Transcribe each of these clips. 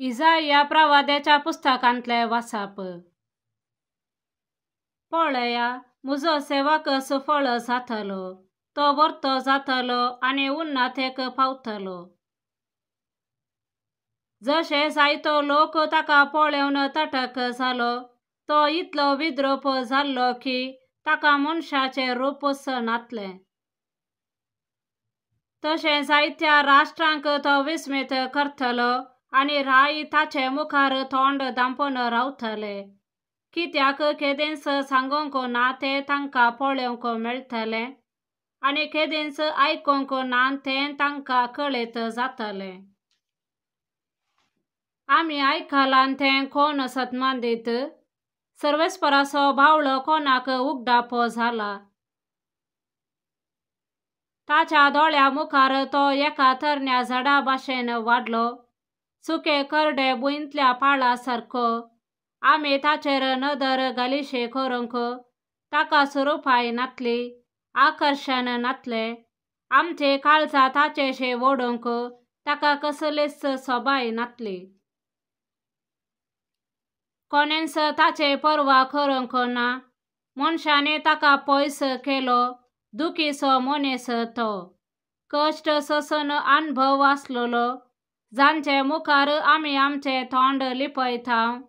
इसाया प्रवाद्याच्या पुस्तकांतले वाचप. पळया, म्हजो सेवक सफळ जातलो, तो वर्तो जातलो आनी उन्नतेक पावतलो. जशे जायतो लोक ताका पळोवन तटक जालो, तो इतलो विद्रूप जाल्लो की ताका मनशाचे रूपच नातले. तशें जायत्या राष्ट्रांक तो विस्मीत करतलो आनी राय ताचे मुखार तोंड दांपोन रावतले, कित्याक केदींच सांगूंक ना ते तांकां पळोवंक मेळटले आनी केदींच आयकूंक ना तें तांकां कळीत जातले. आमी आयकलां तें कोण सतमांदीत, सर्वेस्पराचो बावळो कोणाक उगडाप जाला. ताच्या दोळ्या मुखार तो एका तरण्या झाडा भाशेन वाडलो, सुके करडे भुंयतल्या पाळा सारको. आमी ताचेर नदर घालीशे करूंक ताका सुरूपाय नातली, आकर्शण नातले. आमची काळजां ताचेशे ओडूंक ताका कसलीच सोबाय नातली. कोणेंच ताचे पर्वा करूंक ना. मनशांनी ताका पयस केलो, दुखीचो मनीस तो. कश्ट सोसून अणभव आसलोलो, जांचे मुखार आमी आमचे तोंड लिपयतां,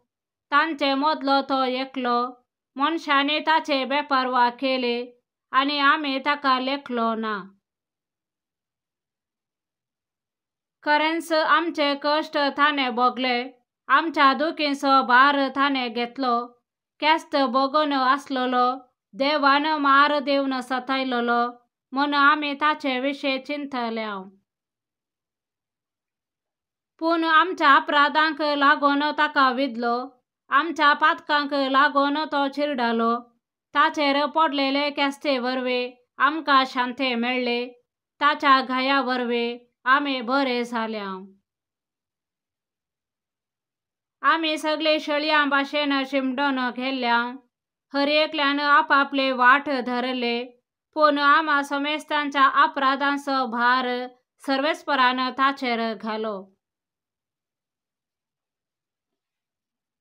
तांचे मदलो तो एकलो. मनशांनी ताची बेपर्वा केली आनी आमी ताका लेखलो ना. खरेंच आमचे कश्ट ताणें भोगले, आमच्या दुखीचो भार ताणें घेतलो. केस्त भोगून आसलोलो, देवान मार दिवन सतायलोलो म्हूण आमी ताचे विशीं चिंतल्या. पूण आमच्या अपराधांक लागून ताका विधलो, आमच्या पातकांक लागून तो चिरडलो. ताचेर पडलेले केस्ते वरवीं आमकां शांती मेळ्ळी, ताच्या गाया वरवीं आमी बरे जाल्या. आमी सगळीं शेळयां भाशेन शिंपडून गेल्ल्या, हर एकल्यान आपापली वाट धरली, पूण आम्हा समेस्तांच्या अपराधांचो भार सर्वेस्परान ताचेर घालो.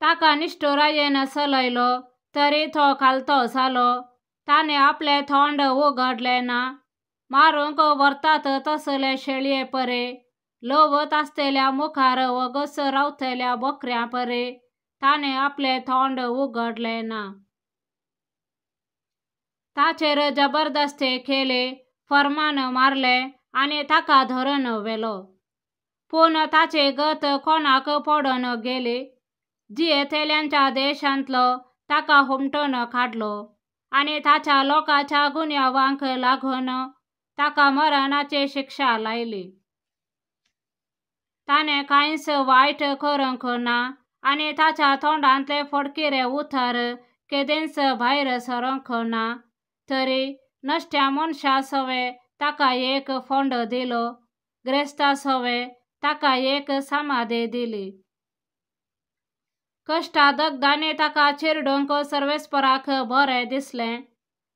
ताका निष्ठुरायेन चलयलो, तरी तो खालतो जालो. ताणें आपले तोंड उगडले ना. मारूंक व्हरतात तसले शेळये परी, लवत आसतल्या मुखार वगच रावतल्या बोकऱ्यां परी ताणें आपले तोंड उगडले ना. ताचेर जबरदस्ती केली, फर्मान मारले आनी ताका धरून व्हेलो. पूण ताची गत कोणाक पडून गेली. जियेतेल्यांच्या देशांतलो ताका हुमटून काडलो आनी ताच्या लोकांच्या गुन्यांवांक लागून ताका मरणाची शिक्षा लायली. ताणें कांयच वायट करूंक ना आनी ताच्या तोंडांतले फडकिरे उतर केदींच भायर सरूंक ना. तरी नश्ट्या मनशा सवे ताका एक फोंड दिलो, ग्रेस्ता सवे ताका एक समाधी दिली. कश्टा दगदांनी ताका चिरडूंक सर्वेस्पराक बरें दिसलें.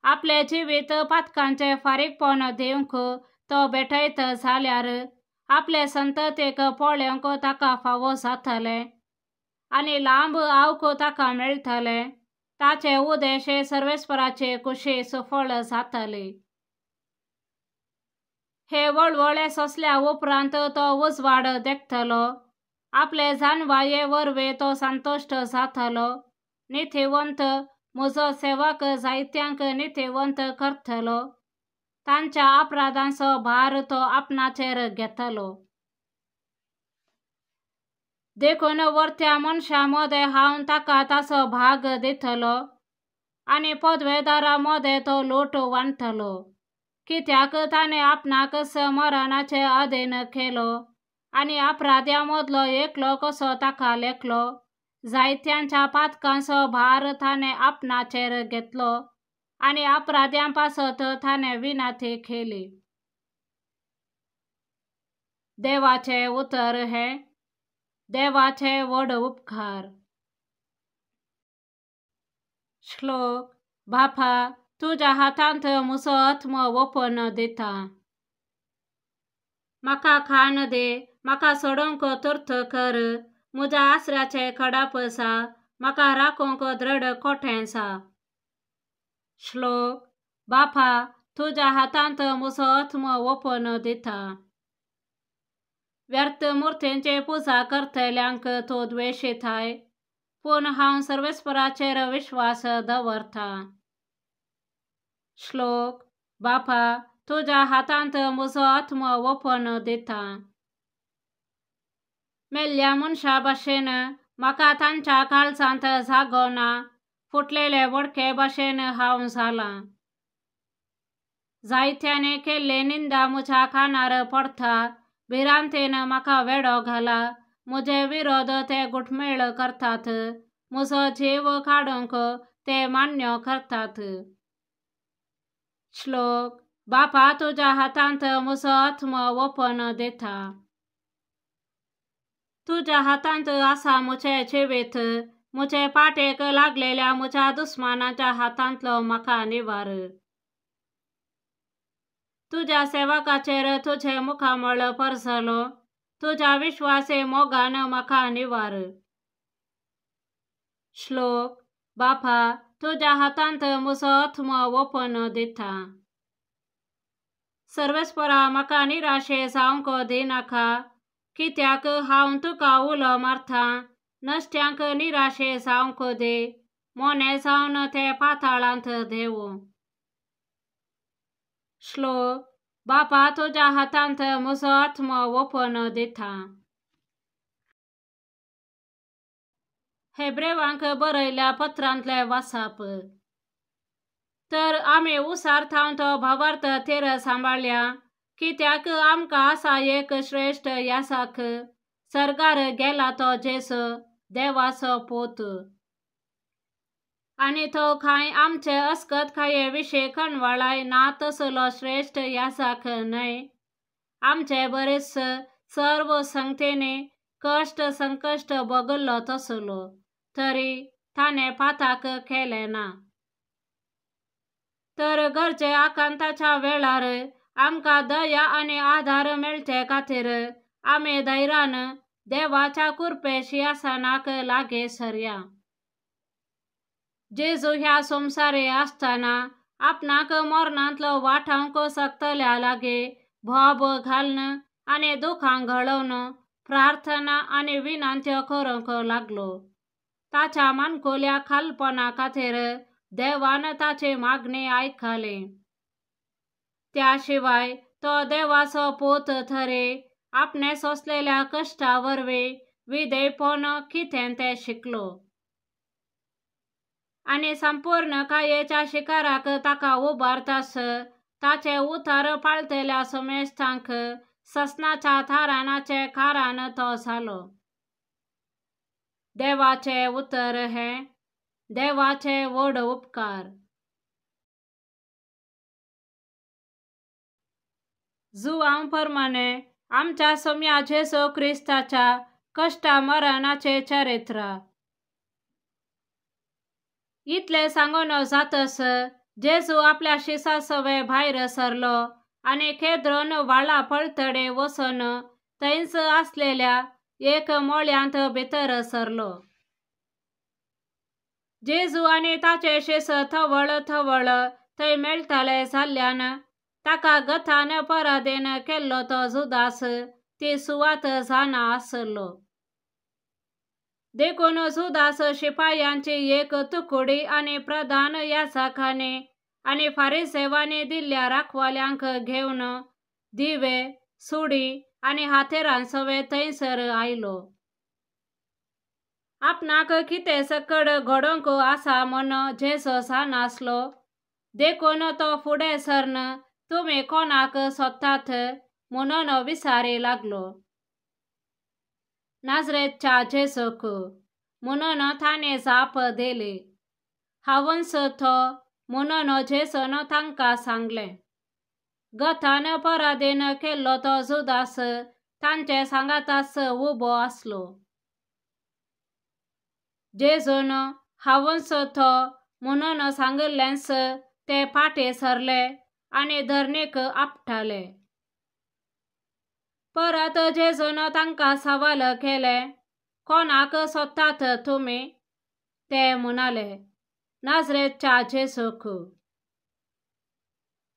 आपले जिवीत पातकांचे फारीकपण दिवंक तो भेटयत जाल्यार आपले संततीक पळोवंक ताका फावो जातलें आनी लांब आवंक ताका मेळटलें. ताचे उद्देश सर्वेस्पराची कुशी सफळ जातली. हे वळवळे सोंसल्या उपरांत तो उजवाड देखतलो. आपले जानवाये वरवीं तो संतुश्ट जातलो. निथिवंत म्हजो सेवक जायत्यांक निथिवंत करतलो. तांच्या अपराधांचो भार तो आपणाचेर घेतलो. देखून वर्त्या मनशां मदें हांव ताका ताचो भाग दितलो आनी पदवेदारां मदें तो लूट वांटतलो, कित्याक ताणें आपणाकच मरणाचे अधीन केलो आनी अपराध्यां मदलो एकलो कसो ताका लेखलो. जायत्यांच्या पातकांचो भार ताणें आपणाचेर घेतलो आनी अपराध्यां पासत ताणें विनंती केली. देवाचे उतर हे देवाचे व्हड उपकार. श्लोक. बापा, तुज्या हातांत म्हजो आत्मो ओपून दिता. म्हाका खाण दे, म्हाका सोडूंक तुर्त कर. म्हज्या आसऱ्याचे खडापसा म्हाका राखोंक दृढ कोठ्यांसा. श्लोक. बापा, तुज्या हातांत म्हजो आत्मो ओपून दिता. व्यर्थ मुर्तींचे पुजा करतल्यांक तो द्वेषिताय, पूण हांव सर्वेस्पराचेर विश्वास दवरता. श्लोक. बापा, तुज्या हातांत म्हजो आत्मो ओपून दिता. मेल्ल्या मनशा भाशेन म्हाका तांच्या काळजांत जागोना, फुटलेले वडके भाशेन हांव जाला. जायत्याने केल्ले निंदा म्हज्या कानार पडटा, भिरांतेन म्हाका वेडो घाला. म्हजे विरोध ते गुटमेळ करतात, म्हजो जीव काडूंक ते मान्य करतात. श्लोक. बापा, तुज्या हातांत म्हजो आत्मो ओपून दिता. तुज्या हातांत आसा म्हजें जिवीत, म्हजे पाटेक लागलेल्या म्हज्या दुस्मानाच्या हातांतलो म्हाका निवार. तुज्या सेवकाचेर तुझे मुखामळ परसलो, तुज्या विश्वासी मोगान म्हाका निवार. श्लोक. बापा, तुज्या हातांत म्हजो आत्मो ओपून दिता. सर्वेस्परा म्हाका निराशे जावंक दिनाका, कित्याक हांव तुका उलो मारता. नश्ट्यांक निराशे जावंक दी, मोने जावन ते पाताळांत देंवू. श्लोक. बापा, तुज्या हातांत म्हजो आत्मो ओपून दिता. हेब्रेवांक बरयल्या पत्रांतले वाचप. तर आमी उसार थावन तो भावार्थ थेर सांबाळ्ळ्या, कित्याक आमकां आसा एक श्रेष्ठ याजक, सर्गार गेला तो जेसू, देवाचो पूत. आनी तो कांय आमचे अस्कत खाये विशीं कणवाळाय ना तसलो श्रेष्ठ याजक न्हय. आमचे बरेच सर्व संगतींनी कष्ट संकश्ट भोगल्लो तसलो, तरी ताणे पाताक केलें ना. तर गरजे आकांताच्या वेळार आमकां दया आनी आधार मेळचे खातीर आमी धैर्यान देवाच्या कृपे सिंहासनाक लागीं सरया. जेजू ह्या संवसारी आसतना आपणाक मरणांतलो वाटावंक शकतल्या लागीं भोब घालन आनी दुखां घडोवन प्रार्थना आनी विनंत्यो करूंक लागलो. ताच्या मानकुल्या खालपणा खातीर देवान ताची मागणी आयकली. त्या शिवाय तो देवाचो पूत तरी आपणे सोंसलेल्या कश्टा वरवीं विधेयपण कितें तें शिकलो. आनी संपूर्ण कायेच्या शिकाराक ताका उबारतास ताचे उतार पाळतल्या सोमेस्तांक ससनाच्या थारानाचे कारण तो जालो. देवाचे उतर हे. देवाचे व्हड उपकार. जुआंव प्रमाणे आमच्या सोम्या जेसू क्रिस्ताच्या कश्टा मरणाचे चरित्र. इतले सांगून जातस जेजू आपल्या शिसा सवे भायर सरलो आनी केद्रोन व्हाळा पळतडे वचून थंयच आसलेल्या एक मोळ्यांत भितर सरलो. जेजू आनी ताचे शिस थवळ थवळ थंय मेळटले जाल्ल्यान ताका गथान पराधीन केल्लो तो जुदास ती सुवात जाणा आसलो. देखून जुदास शिपायांची एक तुकडी आनी प्रधान याजकांनी आनी फारिसेवांनी दिल्ल्या राखवाल्यांक घेवन दिवे, सुडी आनी हातेरांसवे थंयसर आयलो. आपणाक कितें सकड घडोवंक आसा म्हूण जेजू जाणासलो. देखून तो फुडें सरन तुमी कोणाक सोदतात म्हणून विचारी लागलो. नाजरेतच्या जेजूक म्हणून ताणें जाप दिली. हांवच तो म्हणून जेजून तांकां सांगलें. गथान पराधीन केल्लो तो जुदास तांचे सांगाताच उबो आसलो. जेजून हांवच तो म्हणून सांगिल्लेंच ते फाटीं सरले आनी धरणीक आपटाले. परत जेजून तांकां सवाल केले, कोणाक सोदतात तुमी? ते म्हणाले, नाझरेथच्या जेसूक.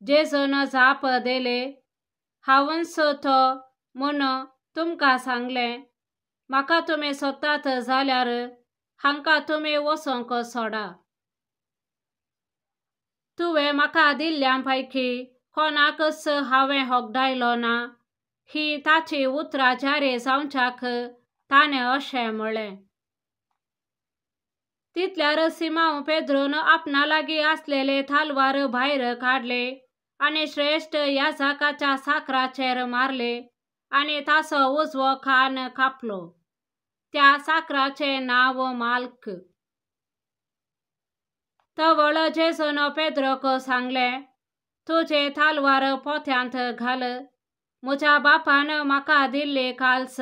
जेसून जाप दिली, हांवच तो म्हूण तुमकां सांगलें. म्हाका तुमी सोदतात जाल्यार हांकां तुमी वचूंक सोडा. तुवें म्हाका दिल्ल्यां पैकी कोणाकच हांवें होगडायलो ना. ही ताची उतरां जारी जावच्याक ताणें अशें म्हळें. तितल्यार सिमोन पेद्रून आपणा लागीं आसलेली थालवार भायर काडली आनी श्रेष्ठ याजकाच्या साकराचेर मारली आनी ताचो उजवो कान कापलो. त्या साकराचे नांव माल्क. तवळ जेसून पेद्रोक सांगलें, तुजी थालवार पोत्यांत घाल. म्हज्या बापान म्हाका दिल्ली काल्स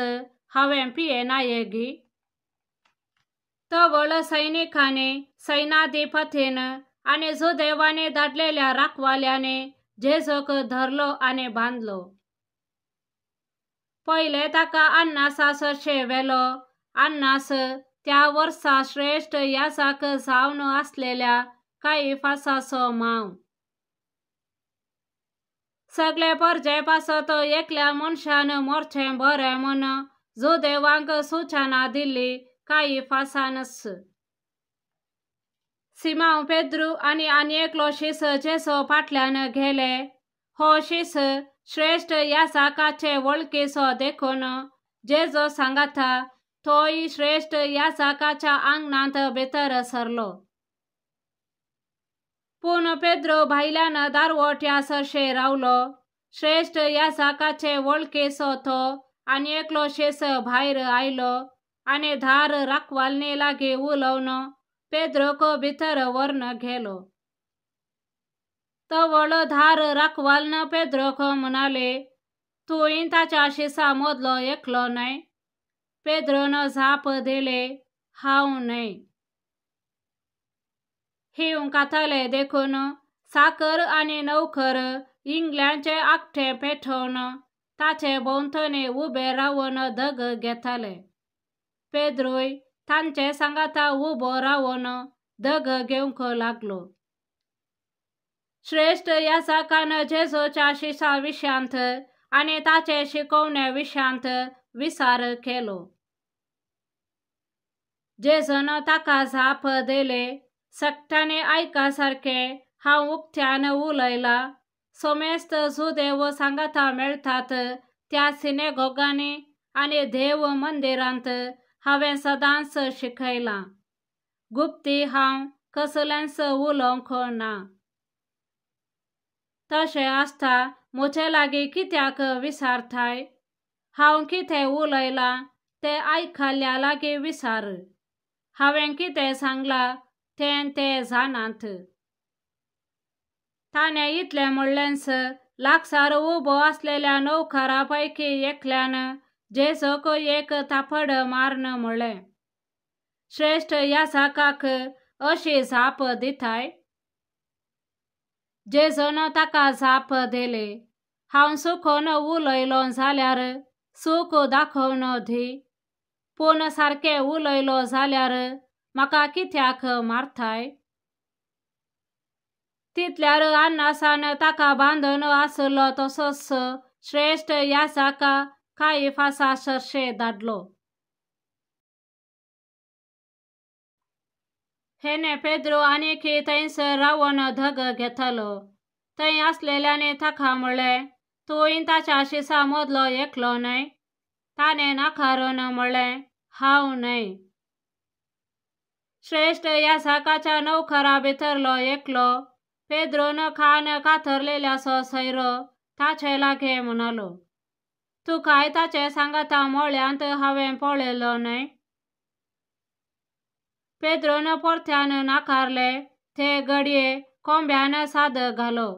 हांवें पियेनाये गी. तवळ सैनिकांनी, सैनाधिपतीन आनी जुदेवांनी धाडलेल्या राखवाल्यांनी जेजूक धरलो आनी बांदलो. पयले ताका अन्नासासरशे व्हेलो. अन्नास त्या वर्सा श्रेष्ठ याजक जावन आसलेल्या कायफासाचो मांव. सगळे परजे पासत एकल्या मनशान मरचें बरें म्हूण जुदेवांक सुचना दिल्ली कायफासानच. सिमोन पेद्रू आनी एकलो शिस जेसू फाटल्यान गेले. हो शिस श्रेष्ठ याजकाचे वळखीचो देखून जेजू सांगता तोय श्रेष्ठ याजकाच्या आंगणांत भितर सरलो. पूण पेद्रू भायल्यान दारवट्या सरशे रावलो. श्रेष्ठ याजकाचे वळखीचो तो आनी एकलो शिस भायर आयलो आनी धार राखवालनी लागीं उलोवन पेद्रूक भितर व्हरून गेलो. तवळ धार राखवालन पेद्रूक म्हणाली, तुय ताच्या शिसा मदलो एकलो न्हय? पेद्रून जाप दिली, हांव न्हय. हिंव कातले देखून साकर आनी नौकर इंगल्याचे आखठे पेटोवन ताचे भोंवतणी उबे रावन धग घेताले. पेद्रूय तांचे सांगाता उबो रावन धग घेवंक लागलो. श्रेष्ठ याजकान जेजूच्या शिसा विशयांत आनी ताचे शिकवणे विशयांत विचार केलो. जेजून ताका जाप दिली, सक्तांनी आयका सारके हांव उक्त्यान उलयला. सोमेस्त जुदेव सांगाता मेळटात त्या सिनेगोगांनी आनी देव मंदिरांत हांवें सदांच शिकयलां. गुप्ती हांव कसलेंच उलोवंक ना. तशें आसता म्हजे लागीं कित्याक विचारताय? हांव कितें उलयलां तें आयकल्ल्या लागीं विचार. हांवें कितें सांगलां तें ते जाणात. ताणें इतलें म्हणलेंच लागसार उबो आसलेल्या नौकरा पैकी एकल्यान जेजूक एक थापड मारून म्हणलें, श्रेष्ठ याजकाक अशी जाप दिताय? जेजून ताका जाप दिली, हांव चुकून उलयलो जाल्यार चूक दाखोवन दी. पूण सारकें उलयलो जाल्यार म्हाका कित्याक मारताय? तितल्यार अन्नासान ताका बांदून आसलो तसोच श्रेष्ठ याजका कायफासा सरशे धाडलो. हेने पेद्रू आनीकी थंयसर रावन धग घेतलो. थंय आसलेल्याने ताका म्हणलें, तुय ताच्या शिसा मदलो एकलो न्हय? ताणें नाकारून म्हणलें, हांव न्हय. श्रेष्ठ याजकाच्या नौकरा भितरलो एकलो पेद्रून कान कातरलेल्याचो सैरो ताचे लागीं म्हणालो, तू काय ताचे सांगाता मोळ्यांत हांवें पळयलो न्हय? पेद्रून परत्यान नाकारले. ते घडये कोंब्यान साद घालो.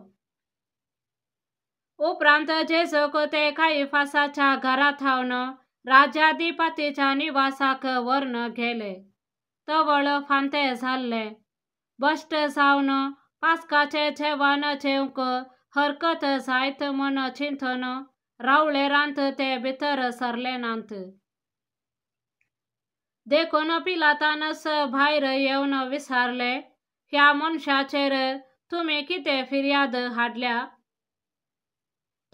उपरांत जेजूक ते कायफासाच्या घरात हावन राजाधिपतीच्या निवासाक व्हरून गेले. तवळ फांते जाल्ले. बश्ट जावन पास्काचे जेवण जेवंक हरकत जायत म्हूण चिंतून रावळेरांत ते भितर सरले नात. देखून पिलातानस भायर येवन विचारले, ह्या मनशाचेर तुम्ही कितें फिर्याद हाडल्या?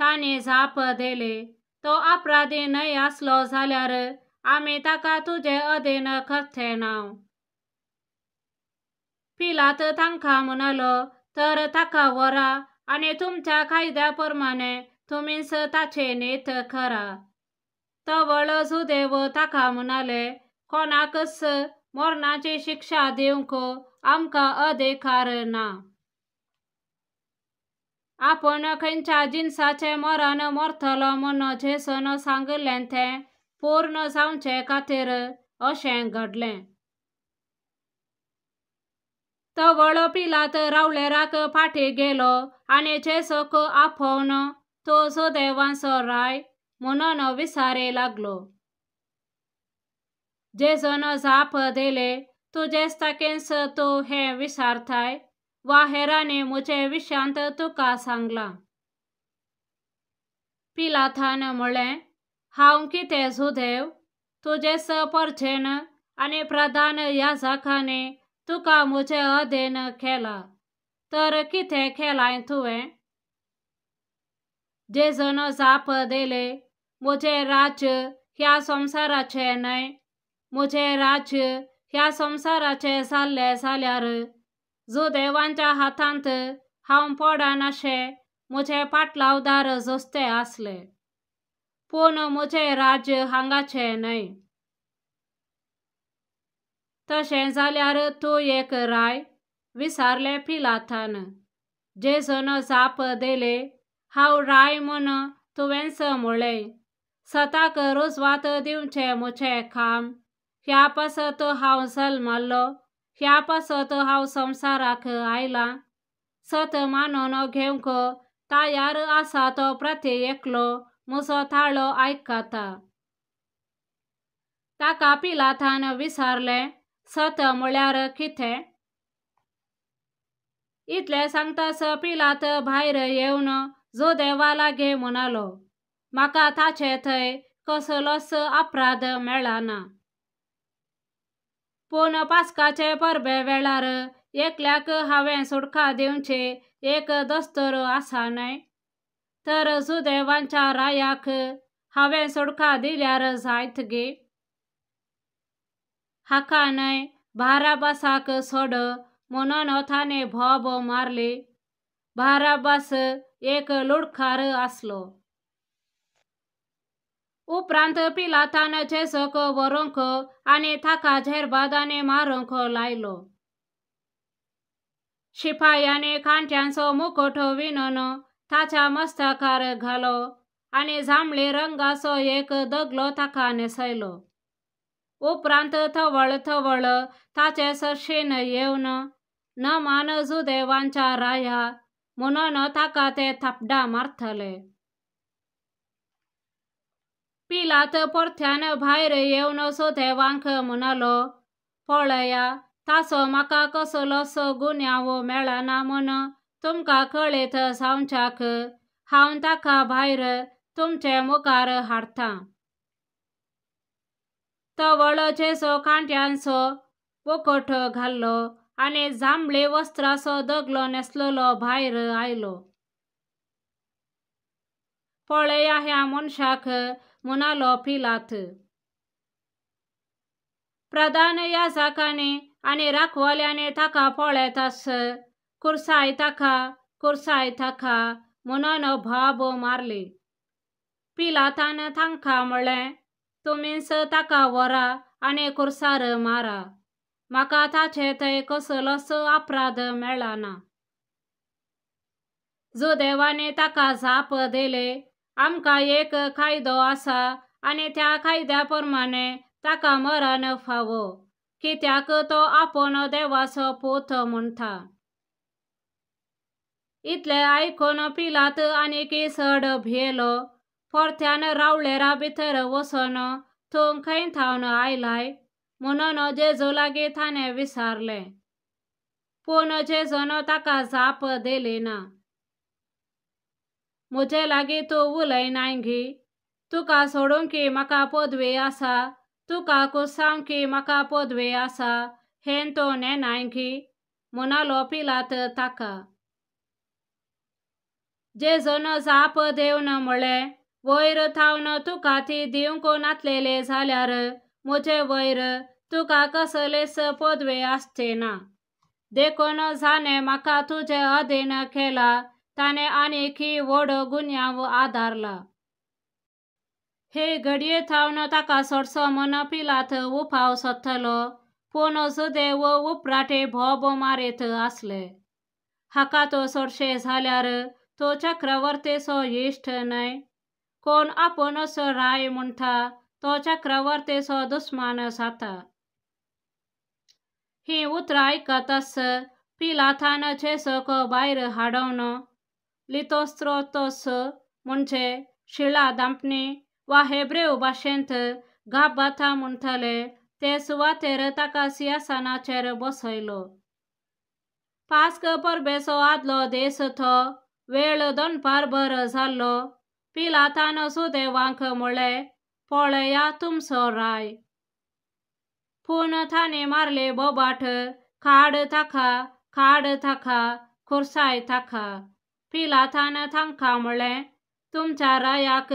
तांणी जाप दिली, तो अपराधी न्हय आसलो जाल्यार आमी ताका तुजे अधीन करचे ना. पिलात तांकां म्हणालो, तर ताका व्हरा आनी तुमच्या कायद्या प्रमाणे तुमीच ताची नीत करा. तवळ जुदेव ताका म्हणाले, कोणाकच मरणाची शिक्षा दिवंक आमकां अधिकार ना. आपण खंयच्या जिनसाचे मरण मरतलो म्हूण जेसून सांगलें तें पूर्ण जावचे खातीर अशें घडलें. तवळ पिलात रावळेराक फाटीं गेलो आनी जेसूक आपोवन तूं जुदेवांचो राय म्हणून विचारी लागलो. जेसून जाप दिली, तुजे स्ताकींच तूं हें विचारताय वा हेरांनी म्हजे विशयांत तुका सांगलां? पिलातान म्हणलें, हांव कितें जुदेव? तुजेच परजेन आनी प्रधान याजकांनी तुका म्हजे अधीन केला, तर कितें केलां तुवें? जेसून जाप दिली, म्हजें राज्य ह्या संवसाराचें न्हय. म्हजें राज्य ह्या संवसाराचें जाल्लें जाल्यार जुदेवांच्या हातांत हांव पडनाशें म्हजे पाटलावदार जोस्ते आसले. पूण म्हजें राज्य हांगाचें न्हय. तशें जाल्यार तूं एक राय, विचारलें पिलातान. जेसून जाप दिली, हांव राय म्हूण तुवेंच म्हणलें. सताक रुजवात दिवचें म्हजें काम. ह्या पासत हांव जल्मलो, ह्या पासत हांव संवसाराक आयलां. सत मानून घेवंक तयार आसा तो प्रती एकलो म्हजो ताळो आयकता. ताका पिलातान विचारलें, सत म्हळ्यार कितें? इतलें सांगताच पिलात भायर येवन जुदेवा लागीं म्हणालो, म्हाका ताचे थंय कसलोच अपराध मेळना. पूण पास्काचे परबे वेळार एकल्याक हांवें सुटका दिवची एक दस्तूर आसा न्हय. तर जुदेवांच्या रायाक हांवें सुटका दिल्यार जायत गे. हाका न्हय, बाराबासाक सोड म्हणून तांणी भोब मारली. बाराबास एक लुडखार आसलो. उपरांत पिलातान जेसूक व्हरूंक आनी ताका झेरबादांनी मारूंक लायलो. शिपायांनी खांट्यांचो मुकुट विणून ताच्या मस्तकार घालो आनी जांबळी रंगाचो एक दगलो ताका न्हेसयलो. उपरांत थवळ ताचे सर्शीन येवन नमान जुदेवांच्या राया म्हणून ताका ते थापडां मारतले. पिलात परत्यान भायर येवन जुदेवांक म्हणालो, पळया, ताचो म्हाका कसलोच गुन्यांव मेळना म्हूण तुमकां कळीत जावच्याक हांव ताका भायर तुमचे मुखार हाडटां. तवळ जेसू खांट्यांचो मुकुट घाल्लो आनी जांबळी वस्त्राचो दगलो न्हेसलेलो भायर आयलो. पळया ह्या मनशाक, म्हणालो पिलात. प्रधान याजकांनी आनी राखवाल्यांनी ताका पळयताच कुर्साय ताका म्हणून भाब मारली. पिलातान तांकां म्हणलें, तुमीच ताका व्हरा आनी कुर्सार मारा. म्हाका ताचे थंय कसलोच अपराध मेळना. जुदेवांनी ताका जाप दिली, आमकां एक कायदो आसा आनी त्या कायद्या प्रमाणे ताका मरण फावो, कित्याक तो आपूण देवाचो पूत म्हणटा. इतलें आयकून पिलात आनीक चड भियेलो. परत्यान रावळेरा भितर वचून तूं खंय थावन आयलाय म्हणून जेजू लागीं ताणें विचारलें. पूण जेजून ताका जाप दिली ना. म्हजे लागीं तूं उलयनाय गी. तुका सोडून की म्हाका पदवी आसा तुका कुसांकी म्हाका पदवे आसा हें तो नेनायकी म्हणालो पिलात ताका. जेजून जाप देवन म्हळें, वयर थावन तुका ती दिवंक नातलेले जाल्यार म्हजे वयर तुका कसलेच पदवे आसचे ना. देखून जाणें म्हाका तुजे अधीन केला ताणें आनीकी व्हड गुन्यांव आदारला. हे घडये थावन ताका सोडचो म्हूण पिलात उपाव सोदतलो, पूण जुदेव उपराटे भोब मारीत आसले. हाका तो सोडशे जाल्यार तो चक्रवर्तीचो इश्ट न्हय. कोण आपुणूच राय म्हणटा तो चक्रवर्तीचो दुस्मान जाता. ही उतरां आयकतच पिलातान जेजूक भायर हाडून लिथोस्त्रोतोस म्हणजे शिळा दांपणी वा हेब्रेव भाशेंत गाबाथा म्हणटले ते सुवातेर ताका सिंहासनाचेर बसयलो. पास्क परबेचो आदलो दीस तो वेळ दनपारभर जाल्लो. पिलातान सुदैवांक म्हळें, पळया तुमचो राय. पूण तांणी मारले बोबाट, काड ताका, खुर्साय ताका. पिलातान तांकां म्हळें, तुमच्या रायाक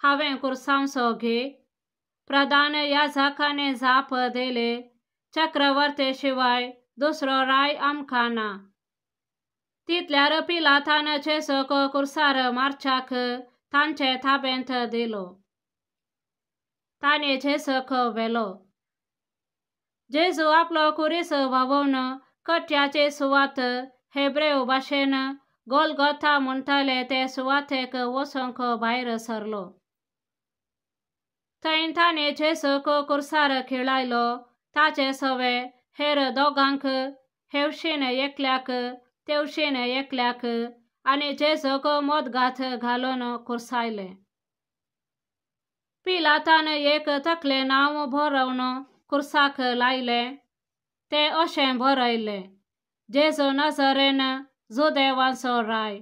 हांवें खुर्सावचो घे. प्रधान याजकांनी जाप दिली, चक्रवर्ती शिवाय दुसरो राय आमकां ना. तितल्यार पिलातान जेजूक खुर्सार मारच्याक तांचे ताब्यांत दिलो. तांणी जेजूक व्हेलो. जेजू आपलो कुरीस व्हांवोवन कट्याची सुवात हेब्रेव भाशेन गोलगोथा म्हणटले ते सुवातेक वचूंक भायर सरलो. थंय तांणी जेजूक खुर्सार खिळायलो. ताचे सवे हेर दोगांक हेवशेन एकल्याक तेवशेन एकल्याक आनी जेजूक मोदगाथ घालून खुर्सायले. पिलातान एक तकलें नांव बरोवन खुर्साक लायलें. तें अशें बरयलें, जेजू नजरेन, जुदेवांचो राय.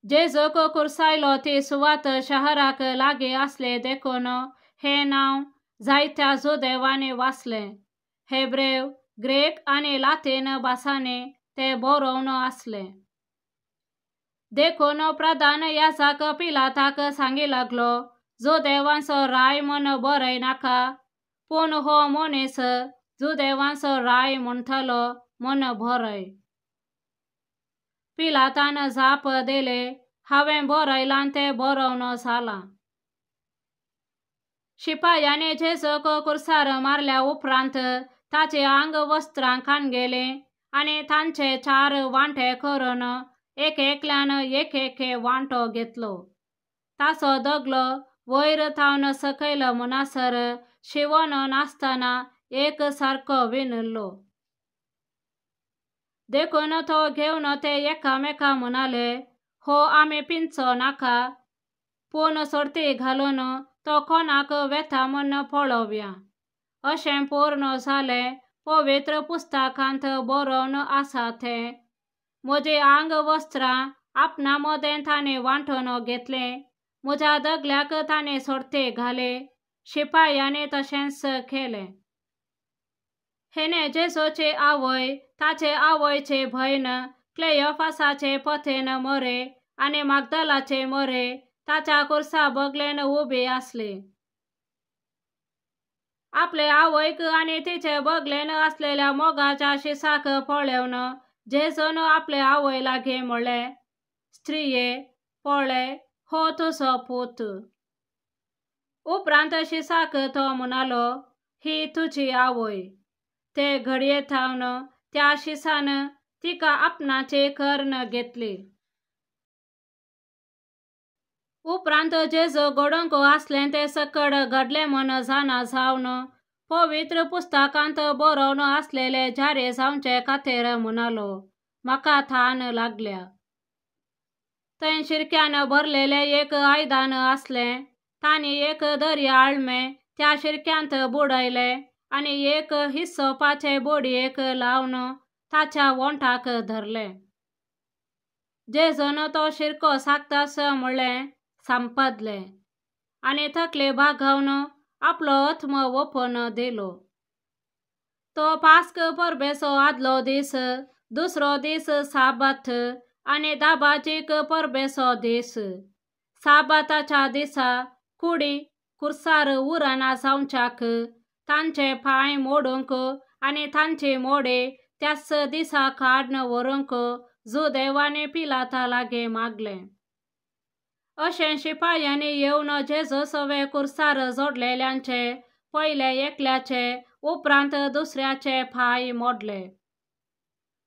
जेजूक खुर्सायलो ती सुवात शहराक लागीं आसली देखून हें नांव जायत्या जुदेवांनी वाचलें. हेब्रेव, ग्रीक आनी लातीन भासांनी तें बरोवन आसलें. देखून प्रधान याजक पिलाताक सांगी लागलो, जुदेवांचो राय म्हूण बरय नाका, पूण हो मनीस जुदेवांचो राय म्हणटलो म्हूण बरय. पिलातान जाप दिली, हांवें बरयलां तें बरोवन जालां. शिपायांनी जेजूक खुर्सार मारल्या उपरांत ताची आंग वस्त्रां काणगेलीं आनी तांचे 4 वांटे करून एकल्यान एक वांटो घेतलो. ताचो दगलो वयर थावन सकयल म्हणसर शिवण नासतना एक सारको विणलो. देखून तो घेवन ते एकामेका म्हणाले, हो आमी पिंचो नाका, पूण सर्ती घालून तो कोणाक वेता म्हूण पळोवया. अशें पूर्ण जालें पवित्र पुस्तकांत बरोवन आसा तें, म्हजी आंग वस्त्रां आपणा मदें तांणी वांटून घेतलीं, म्हज्या दगल्याक तांणी सर्ती घाली. शिपायांनी तशेंच केलें. हेने जेजूची आवय, ताचे आवयची भयण, क्लेयोफासाची पत्नी मरी आनी मागदलाची मरी ताच्या खुर्सा बगलेन उबी आसली. आपले आवयक आनी तिचे बगलेन आसलेल्या मोगाच्या शिसाक पळोवन जेजून आपले आवय लागीं म्हळें, स्त्रिये, पळय, हो तुजो पूत. उपरांत शिसाक तो म्हणालो, ही तुजी आवय. ते घडये थावन त्या शिसान तिका आपणाची कर्ण घेतली. उपरांत जेजू घडोवंक आसलें ते सकट घडलें म्हूण जाणा जावन पवित्र पुस्तकांत बरोवन आसलेले जारी जावचे खातीर म्हणालो, म्हाका थान लागल्या. थंय शिरक्यान भरलेलें एक आयदान आसलें. तांणी एक दर्या आळमें त्या शिरक्यांत बुडयलें आनी एक हिस्सोपाचे बोडयेक लावन ताच्या वोंटाक धरलें. जेजून तो शिरको साकतास म्हळें, सांपदलें, आनी तकली भागावन आपलो आत्म ओपन दिलो. तो पास्क परबेसो आदलो दीस, दुसरो दीस साबाथ आणि दाबाजीक परबेसो दीस. साबाताच्या दिसा कुडी कुर्सार उराना जावच्याक तांचे पाय मोडूंक आणि तांचे मोडे त्याच दिसा काढून व्हरूंक जुदेवाने पिलाता लागे मागले. अशें शिपायांनी येवन जेजूसवे कुर्सार जोडलेल्यांचे पयले एकल्याचे उपरांत दुसऱ्याचे पाय मोडले.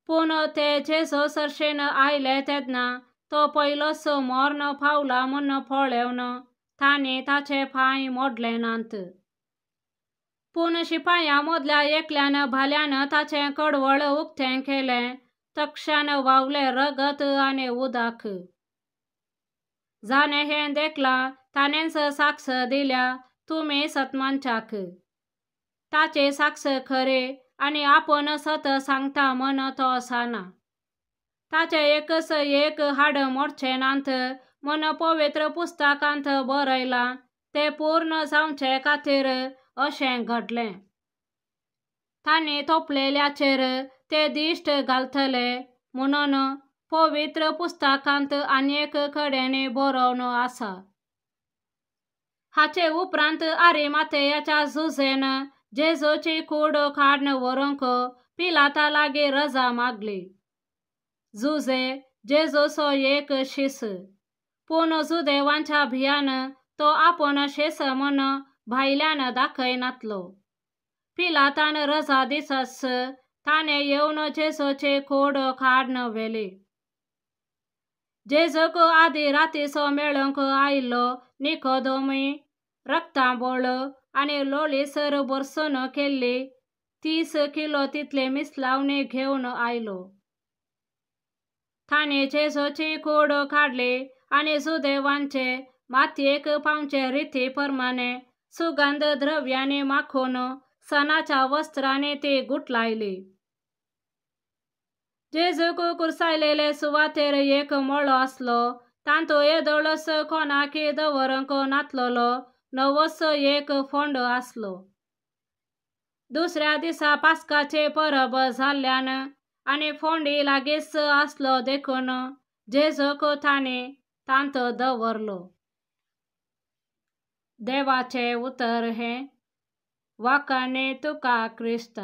पूण ते जेजू सरशेन आयले तेन्ना तो पयलोच मरण पावला म्हूण पळोवन तांणी ताचे पाय मोडले नात. पूण शिपायां मदल्या एकल्यान भाल्यान ताचें कडवळ उक्तें केलें. तक्षण व्हांवले रगत आनी उदक. जाणें हें देखलां ताणेंच साक्ष दिल्या तुमी सतमांच्याक. ताची साक्ष खरी आनी आपूण सत सांगता म्हूण तो साना. ताचें एकच एक हाड मोडचें नात म्हूण पवित्र पुस्तकांत बरयलां तें पूर्ण जावचे खातीर अशें घडलें. तांणी तोपलेल्याचेर ते दिश्ट घालतले म्हणून पवित्र पुस्तकांत आनीक कडेन बरोवन आसा. हाचे उपरांत आरिमाथेयाच्या जुजेन जेजूची कूड काडून व्हरूंक पिलाता लागीं रजा मागली. जुजे जेजूचो एक शीस. पूण जुदेवांच्या भियान तो आपूण शीस म्हूण भायल्यान दाखयनातलो. पिलातान रजा दिसाच ताणें येवन जेजूची कूड काडून व्हेली. जेजूक आदी रातीचो मेळूंक आयिल्लो निकोदेमी रक्ताबोळ आनी लोळीसर भरसून केल्ली 30 किलो तितली मिसलावणी घेवन आयलो. तांणी जेजूची कूड काडली आनी जुदेवांचे मातयेक पावचे रिती प्रमाणे सुगंध द्रव्यांनी माखून सणाच्या वस्त्रांनी ती गुठलायली. जेजूक कुर्सायलेले सुवातेर एक मळो आसलो. तांतूं येदोळस कोणाकी दवरूंक नातलोलो नवोच एक फोंड आसलो. दुसऱ्या दिसा पास्काची परब जाल्ल्यान आनी फोंडी लागींच आसलो देखून जेजूक तांणी तांत दवरलो. देवाचें उतर हें: वखणी तुका क्रिस्त.